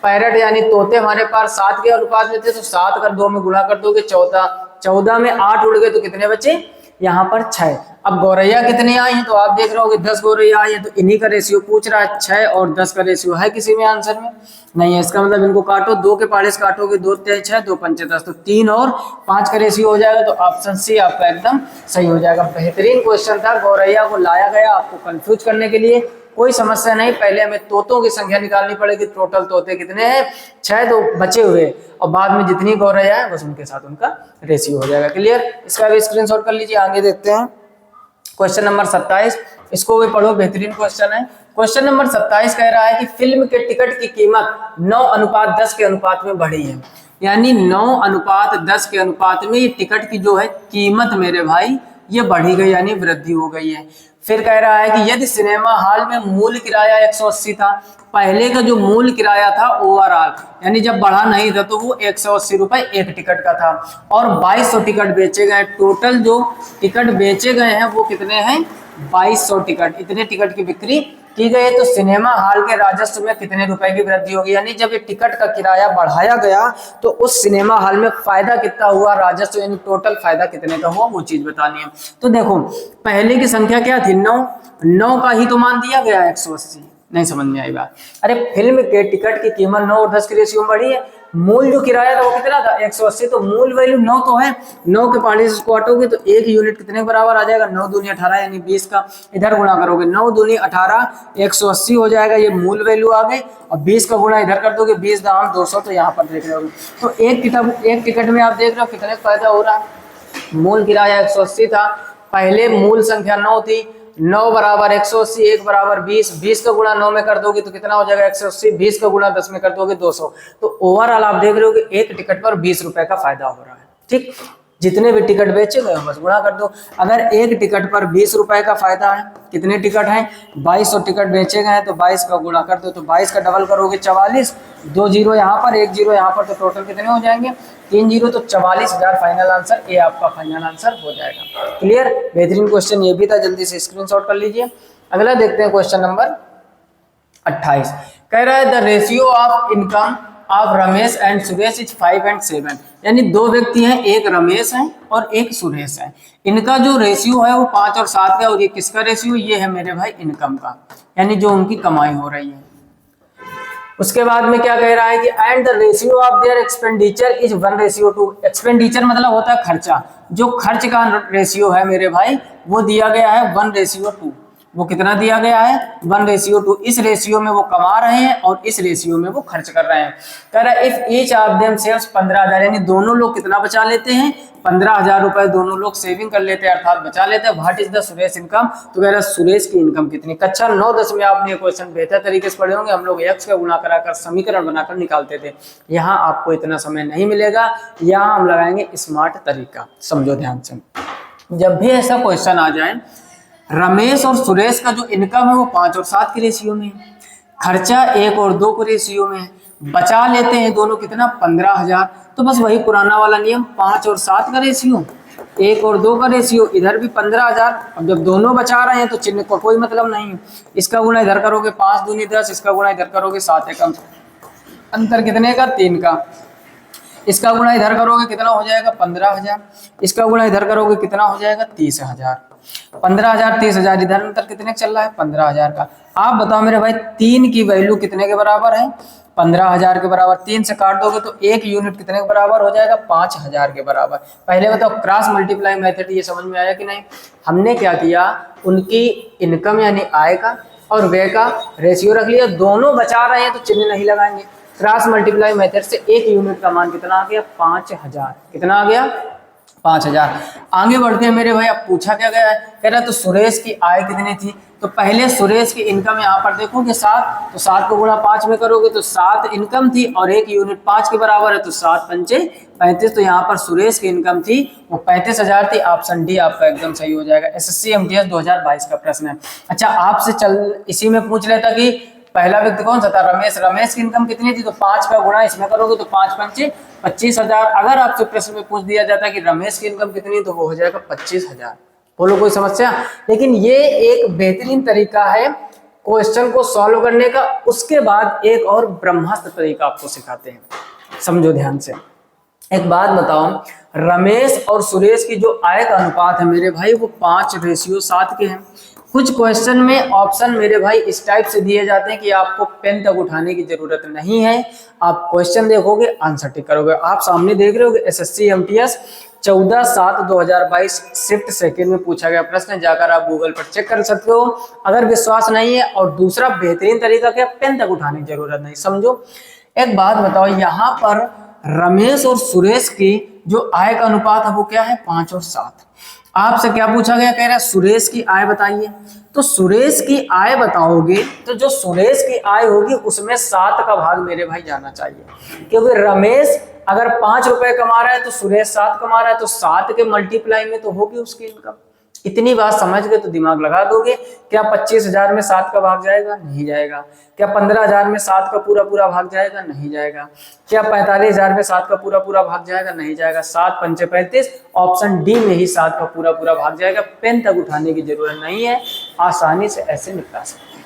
पैरट यानी तोते हमारे पास 7 के अनुपात में थे, तो 7 कर 2 में गुणा कर दोगे 14, 14 में 8 उड़ गए तो कितने बचे, यहाँ पर 6। अब गौरैया कितनी आई हैं, तो आप देख रहे होगे 10 गौरैया आई है, तो इन्हीं का रेशियो पूछ रहा है। 6 और 10 का रेशियो है किसी में आंसर में नहीं है, इसका मतलब इनको काटो, 2 के पहाड़े से काटोगे, 2 × 6 2 × 5 10, तो 3 और 5 का रेशियो हो जाएगा। तो ऑप्शन सी आपका एकदम सही हो जाएगा। बेहतरीन क्वेश्चन था, गौरैया को लाया गया आपको कंफ्यूज करने के लिए, कोई समस्या नहीं। पहले हमें तोतों की संख्या निकालनी पड़ेगी, टोटल तोते कितने हैं, 6 तो बचे हुए, और बाद में जितनी गौरैया है बस उनके साथ उनका रेशियो हो जाएगा। क्लियर, इसका भी स्क्रीनशॉट कर लीजिए। आगे देखते हैं क्वेश्चन नंबर 27, इसको भी पढ़ो, बेहतरीन क्वेश्चन है। क्वेश्चन नंबर 27 कह रहा है कि फिल्म के टिकट की कीमत 9:10 के अनुपात में बढ़ी है, यानी 9:10 के अनुपात में ये टिकट की जो है कीमत मेरे भाई ये बढ़ी गई, यानी वृद्धि हो गई है। फिर कह रहा है कि यदि सिनेमा हॉल में मूल किराया 180 था, पहले का जो मूल किराया था ओवरऑल, यानी जब बढ़ा नहीं था, तो वो 180 रुपए एक टिकट का था, और 2200 टिकट बेचे गए। टोटल जो टिकट बेचे गए हैं वो कितने हैं, 2200 टिकट। इतने टिकट की बिक्री की गई है, तो सिनेमा हॉल के राजस्व में कितने रुपए की वृद्धि होगी, यानी जब ये टिकट का किराया बढ़ाया गया तो उस सिनेमा हॉल में फायदा कितना हुआ, राजस्व यानी टोटल फायदा कितने का हुआ, वो चीज बतानी है। तो देखो पहले की संख्या क्या थी, 9 का ही तो मान दिया गया 180, नहीं समझ में आई बात। अरे फिल्म के टिकट की कीमत 9 और 10 की रेशियो में बढ़ी है, मूल जो किराया था वो कितना था 180, तो मूल वैल्यू 9 तो है, 9 के पहाड़े से काटोगे तो 1 यूनिट कितने के बराबर आ जाएगा, 9 दूनी 18 यानी 20 का, इधर गुणा करोगे 9 दूनी 18 180 हो जाएगा, ये मूल वैल्यू आ गई, और 20 का गुणा इधर कर दोगे 20 दाम 200, तो यहाँ पर देख रहे हो। तो एक टिकट में आप देख रहे हो कितने फायदा हो रहा है। मूल किराया 180 था, पहले मूल संख्या 9 थी, 9 बराबर 180, 1 बराबर 20, 20 का गुणा 9 में कर दोगे तो कितना हो जाएगा 180, 20 का गुणा 10 में कर दोगे 200। तो ओवरऑल आप देख रहे हो कि एक टिकट पर 20 रुपए का फायदा हो रहा है। ठीक, जितने भी टिकट बेचे गए बस गुणा कर दो। अगर एक टिकट पर 20 रुपए का फायदा है, कितने टिकट हैं 2200 टिकट बेचे गए हैं, तो 22 का गुणा कर दो, तो 22 का डबल करोगे 44, 2 जीरो यहाँ पर 1 जीरो यहाँ पर, तो टोटल कितने हो जाएंगे 3 जीरो, तो 44,000 फाइनल आंसर, ये आपका फाइनल आंसर हो जाएगा। क्लियर, बेहतरीन क्वेश्चन ये भी था, जल्दी से स्क्रीनशॉट कर लीजिए। अगला देखते हैं क्वेश्चन नंबर 28, कह रहा है the ratio of income of Ramesh and Suresh is 5 and 7, यानी 2 व्यक्ति हैं, एक रमेश है और एक सुरेश है, इनका जो रेशियो है वो 5 और 7 का, और ये किसका रेशियो, ये है मेरे भाई इनकम का, यानी जो उनकी कमाई हो रही है। उसके बाद में क्या कह रहा है कि and the ratio of their expenditure is 1:2, expenditure मतलब होता है खर्चा, जो खर्च का रेशियो है मेरे भाई वो दिया गया है 1:2, वो कितना दिया गया है 1:2, इस रेशियो में वो कमा रहे हैं और इस रेशियो में वो खर्च कर रहे हैं। कह रहा है if each of them saves 15,000, यानी दोनों लोग कितना बचा लेते हैं 15,000 रुपए दोनों लोग सेविंग कर लेते हैं, अर्थात बचा लेते हैं। What is the Suresh income, तो कह रहा है सुरेश की इनकम कितनी। कक्षा 9-10 में आपने ये क्वेश्चन बेहतर तरीके से पढ़े होंगे, हम लोग एक्स का गुणा कराकर समीकरण बनाकर निकालते थे, यहाँ आपको इतना समय नहीं मिलेगा, यहाँ हम लगाएंगे स्मार्ट तरीका। समझो ध्यान से, जब भी ऐसा क्वेश्चन आ जाए रमेश और सुरेश का जो इनकम है वो 5 और 7 के रेशियो में है, खर्चा 1 और 2 के रेशियो में है, बचा लेते हैं दोनों कितना 15,000, तो बस वही पुराना वाला नियम 5 और 7 का रेशियो, 1 और 2 का रेशियो, इधर भी 15,000। अब जब दोनों बचा रहे हैं तो चिन्ह का कोई मतलब नहीं है, इसका गुणा इधर करोगे 5 दूनी 10, इसका गुणा इधर करोगे 7 एकम, अंतर कितने का 3 का। इसका गुणा इधर करोगे कितना हो जाएगा 15,000, इसका गुणा इधर करोगे कितना हो जाएगा 30,000। 15,000 30,000 इधर अंतर कितने का चल रहा है 15,000 का। आप बताओ मेरे भाई 3 की वैल्यू कितने के बराबर है 15,000 के बराबर। 3 से काट दोगे तो 1 यूनिट कितने के बराबर हो जाएगा 5,000 के बराबर। पहले बताओ क्रॉस मल्टीप्लाई मेथड ये समझ में आया कि नहीं। हमने क्या किया, उनकी इनकम यानी आय का और व्यय का रेशियो रख लिया, दोनों बचा रहे हैं तो चिन्ह नहीं लगाएंगे। क्रॉस मल्टीप्लाई मेथड से 1 यूनिट का मान कितना आ गया 5,000। कितना आ गया 5,000। आगे बढ़ते हैं मेरे भाई, अब पूछा क्या गया है, कह रहा तो सुरेश की आय कितनी थी। तो पहले सुरेश की इनकम यहाँ पर देखोगे 7, तो 7 को गुणा 5 में करोगे तो 7 इनकम थी और 1 यूनिट 5 के बराबर है, तो 7 पंचे 35। तो यहाँ पर सुरेश की इनकम थी वो 35,000 थी। ऑप्शन डी आपका एकदम सही हो जाएगा। एसएससी एमटीएस 2022 का प्रश्न है। अच्छा आपसे चल इसी में पूछ लेता कि पहला व्यक्ति कौन सा था, रमेश। रमेश की इनकम कितनी थी, तो 5 का गुणा इसमें करोगे तो 5 पंचे 25,000। अगर आपसे प्रश्न में पूछ दिया जाता है कि रमेश की इनकम कितनी, तो वो हो जाएगा 25,000। बोलो कोई समस्या। लेकिन ये एक बेहतरीन तरीका है क्वेश्चन को सॉल्व करने का। उसके बाद एक और ब्रह्मास्त्र तरीका आपको सिखाते हैं, समझो ध्यान से। एक बात बताओ, रमेश और सुरेश की जो आय का अनुपात है मेरे भाई वो 5:7 के हैं। कुछ क्वेश्चन में ऑप्शन मेरे भाई इस टाइप से दिए जाते हैं कि आपको पेन तक उठाने की जरूरत नहीं है, आप क्वेश्चन देखोगे आंसर टिक करोगे। आप सामने देख रहे हो एसएससी एमटीएस 14/7/2022 शिफ्ट सेकंड में पूछा गया प्रश्न, जाकर आप गूगल पर चेक कर सकते हो अगर विश्वास नहीं है। और दूसरा बेहतरीन तरीका क्या, पेन तक उठाने की जरूरत नहीं। समझो एक बात बताओ, यहाँ पर रमेश और सुरेश की जो आय का अनुपात है वो क्या है 5 और 7। आपसे क्या पूछा गया, कह रहा है सुरेश की आय बताइए। तो सुरेश की आय बताओगे तो जो सुरेश की आय होगी उसमें 7 का भाग मेरे भाई जाना चाहिए, क्योंकि रमेश अगर 5 रुपए कमा रहा है तो सुरेश 7 कमा रहा है, तो 7 के मल्टीप्लाई में तो होगी उसकी इनकम। इतनी बात समझ गए तो दिमाग लगा दोगे। क्या 25,000 में 7 का भाग जाएगा, नहीं जाएगा। क्या 15,000 में 7 का पूरा पूरा भाग जाएगा, नहीं जाएगा। क्या 45,000 में 7 का पूरा पूरा भाग जाएगा, नहीं जाएगा। 7 पंचे 35, ऑप्शन डी में ही 7 का पूरा पूरा भाग जाएगा। पेन तक उठाने की जरूरत नहीं है, आसानी से ऐसे निपटा सकते हैं।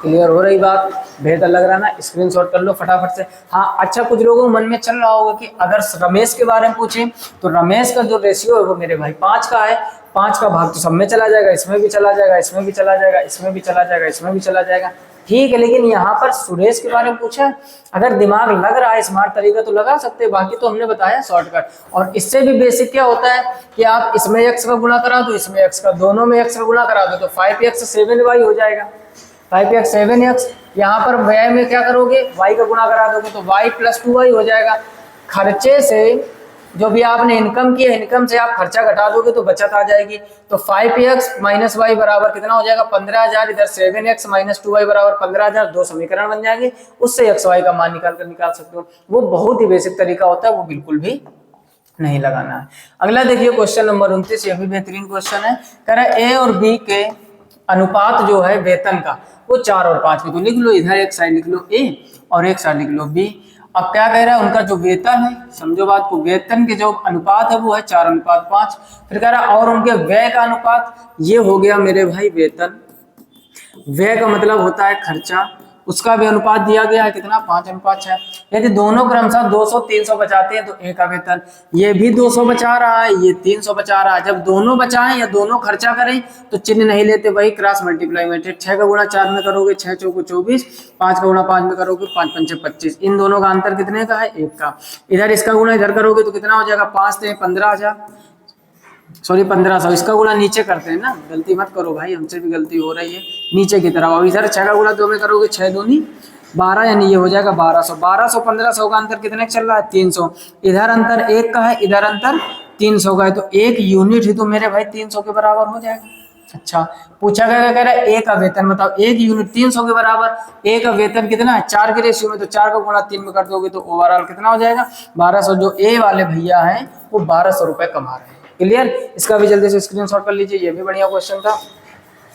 क्लियर हो रही बात, बेहतर लग रहा ना, स्क्रीनशॉट कर लो फटाफट से। हाँ अच्छा, कुछ लोगों को मन में चल रहा होगा कि अगर रमेश के बारे में पूछे तो रमेश का जो रेशियो है वो मेरे भाई 5 का है। 5 का भाग तो सब में चला जाएगा, इसमें भी चला जाएगा, इसमें भी चला जाएगा, इसमें भी चला जाएगा, इसमें भी चला जाएगा। ठीक है, लेकिन यहाँ पर सुरेश के बारे में पूछा, अगर दिमाग लग रहा है स्मार्ट तरीका तो लगा सकते हैं, बाकी तो हमने बताया शॉर्टकट। और इससे भी बेसिक क्या होता है कि आप इसमें x का गुणा करा दो, इसमें x का, दोनों में x का गुणा करा दो तो 5x 7y हो जाएगा। 5x 7x, यहाँ पर व्यय में क्या करोगे, y का गुणा करा दोगे तो y + 2y हो जाएगा। खर्चे से जो भी आपने इनकम की है, इनकम से आप खर्चा घटा दोगे तो बचत आ जाएगी। तो 5x - y बराबर कितना हो जाएगा 15,000। इधर 7x - 2y बराबर 15,000। 2 समीकरण बन जाएंगे, उससे x y का मान निकाल सकते हो। वो बहुत ही बेसिक तरीका होता है, वो बिल्कुल भी नहीं लगाना है। अगला देखिए क्वेश्चन नंबर 29, ये भी बेहतरीन क्वेश्चन है। कह रहा है ए और बी के अनुपात जो है वेतन का वो 4 और 5 में, तो लिख लो इधर एक साइड लिख लो ए और एक साइड लिख लो बी। अब क्या कह रहा है, उनका जो वेतन है, समझो बात को, वेतन के जो अनुपात है वो है 4:5। फिर कह रहा है और उनके व्यय का अनुपात, ये हो गया मेरे भाई वेतन। व्यय का मतलब होता है खर्चा, उसका भी अनुपात दिया गया है कितना 5:6। यदि दोनों क्रमशः 200 300 बचाते हैं तो ए का वेतन, ये भी 200 बचा रहा है, ये 300 बचा रहा है। जब दोनों बचाएं या दोनों खर्चा करें तो चिन्ह नहीं लेते, वही क्रॉस मल्टीप्लाई मेथड। 6 का गुणा 4 में करोगे 6 चौको 24, 5 का गुणा 5 में करोगे 5 पंचे 25। इन दोनों का अंतर कितने का है, 1 का। इधर इसका गुणा इधर करोगे तो कितना हो जाएगा, 5 से 15,000, सॉरी 1500। इसका गुणा नीचे करते हैं ना, गलती मत करो भाई, हमसे भी गलती हो रही है, नीचे की तरफ। और इधर 6 का गुणा 2 में करोगे 6 दूनी 12, यानी ये हो जाएगा 1200। 1200 1500 का अंतर कितने का चल रहा है, 300। इधर अंतर 1 का है, इधर अंतर 300 का है, तो 1 यूनिट ही तो मेरे भाई 300 के बराबर हो जाएगा। अच्छा पूछा गया, कह रहा है ए का वेतन बताओ। 1 यूनिट 300 के बराबर, ए का वेतन कितना है 4 के रेशियो में, तो 4 का गुणा 3 में कर दोगे तो ओवरऑल कितना हो जाएगा 1200। जो ए वाले भैया हैं वो 1200 रुपए कमा रहे हैं। क्लियर, इसका भी जल्दी से स्क्रीनशॉट कर लीजिए, ये भी बढ़िया क्वेश्चन था।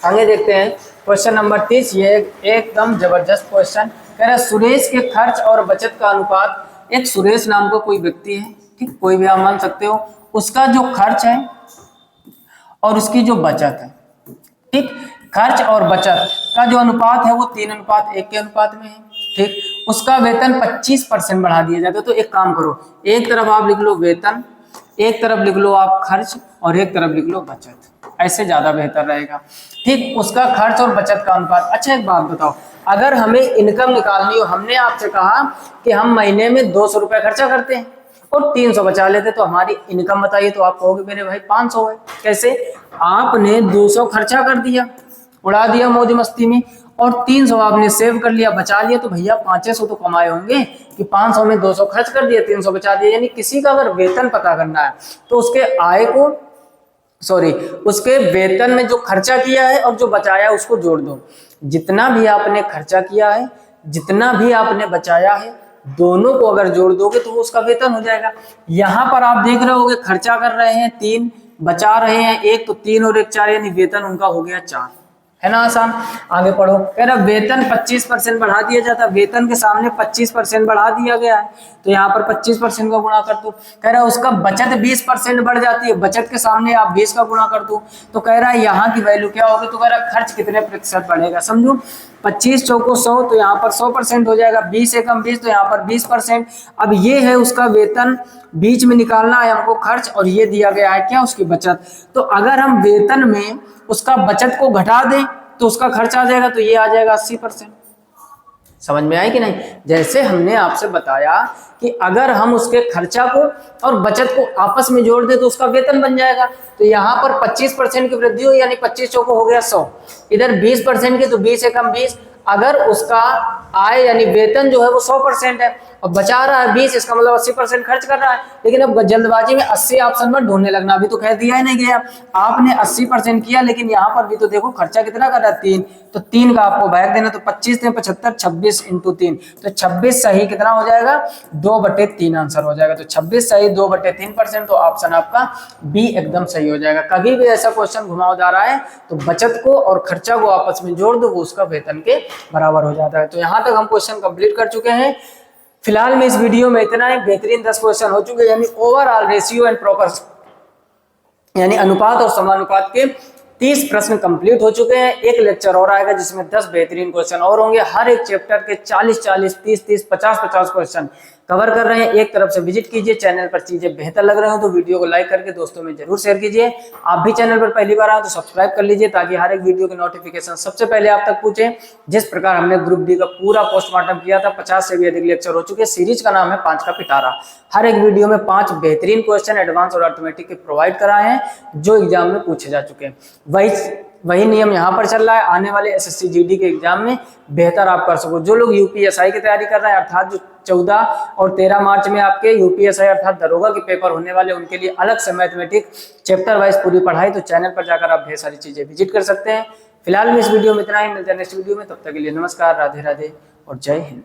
आगे देखते हैं क्वेश्चन नंबर 30, ये एकदम जबरदस्त क्वेश्चन। कह रहा है सुरेश के खर्च और बचत का अनुपात। एक सुरेश नाम का कोई व्यक्ति है, ठीक, कोई भी आप मान सकते हो, उसका जो खर्च है और उसकी जो बचत है, ठीक, खर्च और बचत का जो अनुपात है वो 3:1 के अनुपात में है। ठीक, उसका वेतन 25% बढ़ा दिया जाता है। तो एक काम करो, एक तरफ आप लिख लो वेतन, एक तरफ लिख लो आप खर्च, और एक तरफ लिख लो बचत, ऐसे ज्यादा बेहतर रहेगा। ठीक, उसका खर्च और बचत का अनुपात। अच्छा एक बात बताओ, अगर हमें इनकम निकालनी हो, हमने आपसे कहा कि हम महीने में 200 रुपए खर्चा करते हैं और 300 बचा लेते, तो हमारी इनकम बताइए। तो आप कहोगे मेरे भाई 500 है। कैसे? आपने 200 खर्चा कर दिया, उड़ा दिया मौज मस्ती में, और 300 आपने सेव कर लिया, बचा लिया, तो भैया 500 तो कमाए होंगे कि 500 में 200 खर्च कर दिया, 300 बचा दिया। यानी किसी का अगर वेतन पता करना है तो उसके आय को, सॉरी, उसके वेतन में जो खर्चा किया है और जो बचाया है उसको जोड़ दो। जितना भी आपने खर्चा किया है, जितना भी आपने बचाया है, दोनों को अगर जोड़ दोगे तो उसका वेतन हो जाएगा। यहां पर आप देख रहे होगे खर्चा कर रहे हैं 3, बचा रहे हैं 1, तो 3 और 1 4, यानी वेतन उनका हो गया 4। है ना आसान? आगे पढ़ो। कह रहा वेतन 25% बढ़ा दिया जाता है, वेतन के सामने 25% बढ़ा दिया गया है, तो यहाँ पर 25% का गुणा कर दो। कह रहा उसका बचत 20% बढ़ जाती है, बचत के सामने आप 20 का गुणा कर दो, तो कह रहा है यहाँ की वैल्यू क्या होगी? तो कह रहा खर्च कितने प्रतिशत बढ़ेगा? समझो, 25 चौको 100, तो यहाँ पर 100% हो जाएगा, 20 एकम 20, तो यहाँ पर 20%। अब ये है उसका वेतन, बीच में निकालना है हमको खर्च, और ये दिया गया है क्या? उसकी बचत। तो अगर हम वेतन में उसका बचत को घटा दें तो उसका खर्च आ जाएगा, तो ये आ जाएगा 80%। समझ में आई कि नहीं? जैसे हमने आपसे बताया कि अगर हम उसके खर्चा को और बचत को आपस में जोड़ दे तो उसका वेतन बन जाएगा। तो यहाँ पर 25% की वृद्धि हुई, यानी 25 चौको हो गया 100, इधर 20% की, तो 20 एकम 20। अगर उसका आय यानी वेतन जो है वो 100% है और बचा रहा है 20, इसका मतलब 80% खर्च कर रहा है। लेकिन अब जल्दबाजी में 80 ऑप्शन में ढूंढने लगना, अभी तो कह दिया ही नहीं गया, आपने 80% किया, लेकिन यहाँ पर भी तो देखो खर्चा कितना कर रहा है 3, तो 3 का आपको बैग देना, तो 25 से 75, 26 इंटू 3, तो 26 सही कितना हो जाएगा? 2/3 आंसर हो जाएगा। तो 26 सही 2/3%, तो ऑप्शन आपका बी एकदम सही हो जाएगा। कभी भी ऐसा क्वेश्चन घुमावदार आए तो बचत को और खर्चा को आपस में जोड़ दो, वो उसका वेतन के बराबर हो जाता है। तो यहाँ तक हम क्वेश्चन कंप्लीट कर चुके हैं। फिलहाल में इस वीडियो में इतना ही। बेहतरीन 10 क्वेश्चन हो चुके हैं, यानी ओवरऑल रेशियो एंड प्रोपोर्शन यानी अनुपात और समानुपात के 30 प्रश्न कंप्लीट हो चुके हैं। एक लेक्चर और आएगा जिसमें 10 बेहतरीन क्वेश्चन और होंगे। हर एक चैप्टर के 40-40, 30-30, 50-50 क्वेश्चन कवर कर रहे हैं। एक तरफ से विजिट कीजिए। चैनल पर चीजें बेहतर लग रहे हो तो वीडियो को लाइक करके दोस्तों में जरूर शेयर कीजिए। आप भी चैनल पर पहली बार आए तो सब्सक्राइब कर लीजिए, ताकि हर एक वीडियो की नोटिफिकेशन सबसे पहले आप तक पहुंचे। जिस प्रकार हमने ग्रुप डी का पूरा पोस्टमार्टम किया था, 50 से भी अधिक लेक्चर हो चुके हैं। सीरीज का नाम है 5 का पिटारा। हर एक वीडियो में 5 बेहतरीन क्वेश्चन एडवांस और अर्थमेटिक के प्रोवाइड कराए हैं, जो एग्जाम में पूछे जा चुके हैं। वही नियम यहाँ पर चल रहा है। आने वाले एसएससी जीडी के एग्जाम में बेहतर आप कर सको। जो लोग यूपीएसआई की तैयारी कर रहे हैं, अर्थात जो 14 और 13 मार्च में आपके यूपीएसआई अर्थात दरोगा के पेपर होने वाले, उनके लिए अलग से मैथमेटिक्स चैप्टर वाइज पूरी पढ़ाई, तो चैनल पर जाकर आप ढेर सारी चीजें विजिट कर सकते हैं। फिलहाल में इस वीडियो में इतना ही। मिलते हैं नेक्स्ट वीडियो में, तब तक के लिए नमस्कार, राधे राधे और जय हिंद।